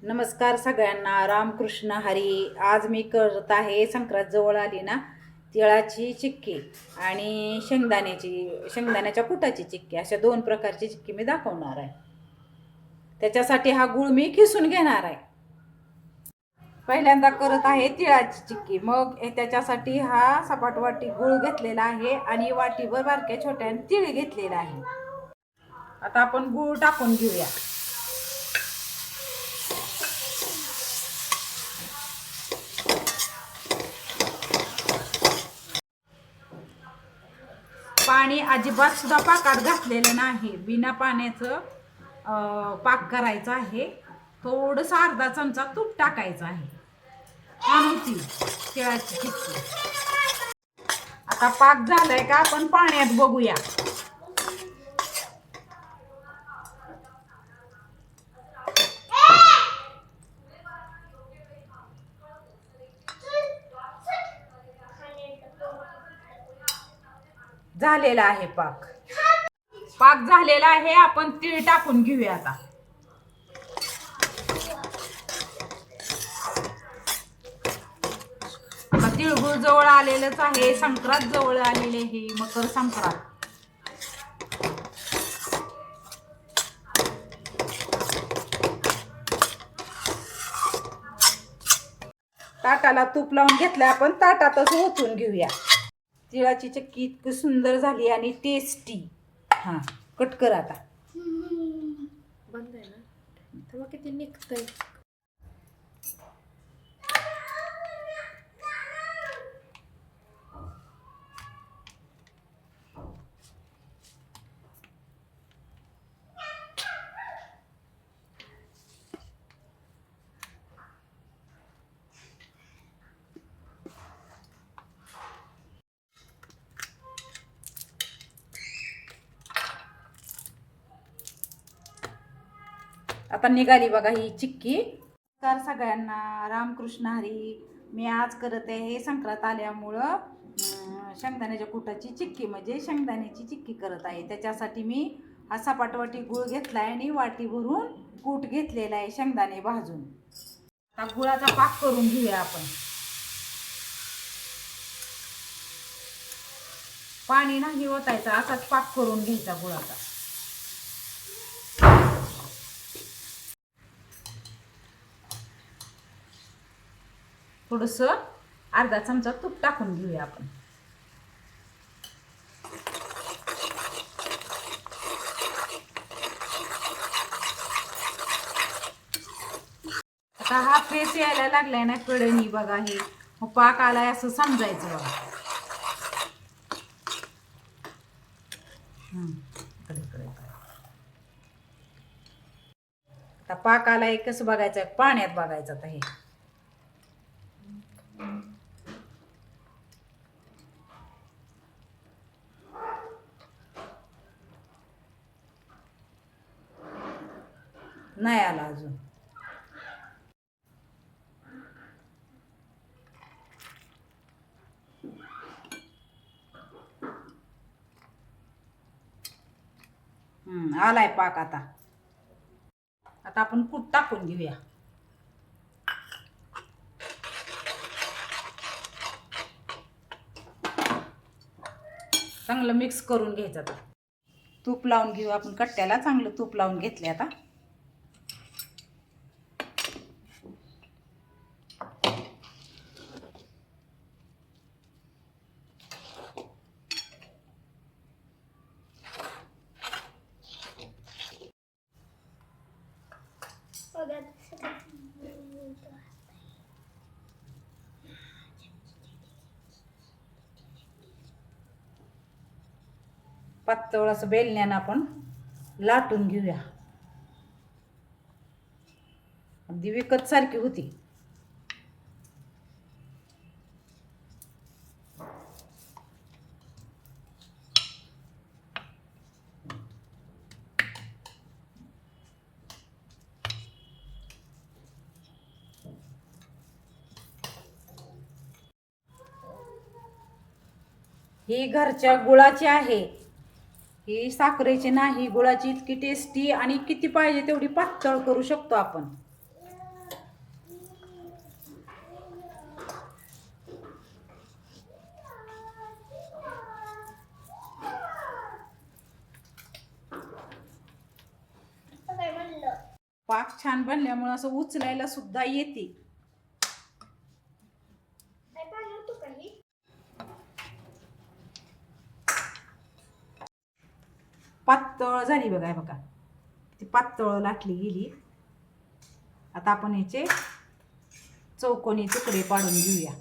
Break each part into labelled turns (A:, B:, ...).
A: नमस्कार सगळ्यांना, रामकृष्ण हरी. आज मी करत आहे, संक्रांत जवळ आली ना, तिळाची चिक्की आणि शेंगदाण्याच्या कुटाची चिक्की, अशा दोन प्रकारची चिक्की मी दाखवणार आहे. त्याच्यासाठी हा गूळ मी खिसून घेणार आहे. पहिल्यांदा करत आहे तिळाची चिक्की. मग त्याच्यासाठी हा सपाट वाटी गूळ घेतलेला आहे आणि वाटीभर बारक्या छोट्या तिळ घेतलेला आहे. आता आपण गूळ टाकून घेऊया. पाणी अजिबात सुद्धा पाकात घातलेलं नाही, बिना पाण्याचं पाक करायचं आहे. थोडंसं अर्धा चमचा तूप टाकायचं आहे. छान होती तिळाची चिक्की. आता पाक झालाय का आपण पाण्यात बघूया. झालेला आहे पाक. पाक झालेला आहे. आपण तीळ टाकून घेऊया आता. आता तिळगुळ जवळ आलेलंच आहे. संक्रांत जवळ आलेले आहे, मकर संक्रांत. ताटाला तूप लावून घेतलं, आपण ताटातच ओतून घेऊया. तिळाची चिक्की इतकी सुंदर झाली आणि टेस्टी. हां, कट कर आता.
B: बंद आहे ना, तेव्हा किती निघतंय.
A: आता निघाली बघा ही चिक्की. नमस्कार सगळ्यांना, रामकृष्ण हरी. मी आज करत आहे, संक्रांत आल्यामुळं शेंगदाण्याच्या कुटाची चिक्की, म्हणजे शेंगदाण्याची चिक्की करत आहे. त्याच्यासाठी मी हा सपाट वाटी गूळ घेतला आहे आणि वाटी भरून कूट घेतलेला आहे, शेंगदाणे भाजून. आता गुळाचा पाक करून घेऊया आपण. पाणी नाही ओतायचं, असाच पाक करून घ्यायचा गुळाचा. थोडंसं अर्धा चमचा तूप टाकून घेऊया आपण. आता हा फेस यायला लागलाय ना कडेनी बघा, हे पाक आलाय असं समजायचं बघा. आता पाक आलाय कसं बघायचं, पाण्यात बघायचं. आता हे नाही आला अजून. आलाय पाक. आता आपण कूट टाकून घेऊया. चांगलं मिक्स करून घ्यायचं. आता तूप लावून घेऊ आपण कट्ट्याला. चांगलं तूप लावून घेतले. आता पातळ असं बेलण्यानं आपण लाटून घेऊया. अगदी विकत सारखी होती. ही घरच्या गुळाची आहे, ही साखरेची नाही. गुळाची इतकी टेस्टी आणि किती पाहिजे तेवढी पातळ करू शकतो आपण. पाक छान बनल्यामुळे असं उचलायला सुद्धा येते. पातळ झाली बघा, बघा ती पातळ लाटली गेली. आता आपण याचे चौकोनी तुकडे पाडून घेऊया.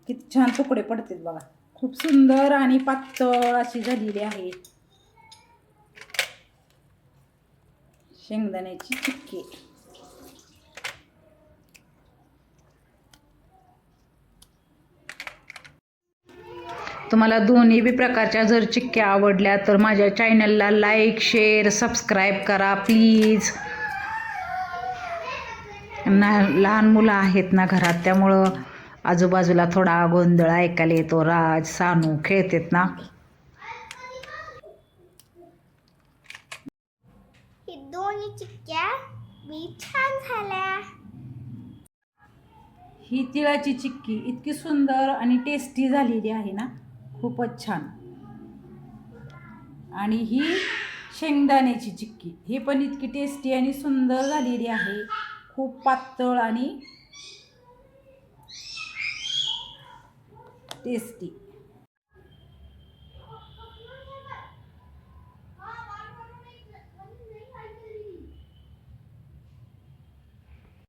A: किती छान तुकडे पडतात बघा. खूप सुंदर आणि पातळ अशी झालेली आहे शेंगदाण्याची चिक्की. तुम्हाला दोन्ही बी प्रकारच्या जर चिक्क्या आवडल्या तर माझ्या चॅनलला लाईक, शेअर, सबस्क्राईब करा प्लीज. लहान मुलं आहेत ना घरात, त्यामुळं आजूबाजूला थोडा गोंधळ ऐकायला येतो. राज, सानू खेळतात ना.
C: ही दोन्ही चिक्क्या मी छान झाल्या.
A: ही तिळाची चिक्की इतकी सुंदर आणि टेस्टी झालेली आहे ना, खूपच छान. आणि ही शेंगदाण्याची चिक्की, ही पण इतकी टेस्टी आणि सुंदर झालेली आहे. खूप पातळ आणि टेस्टी.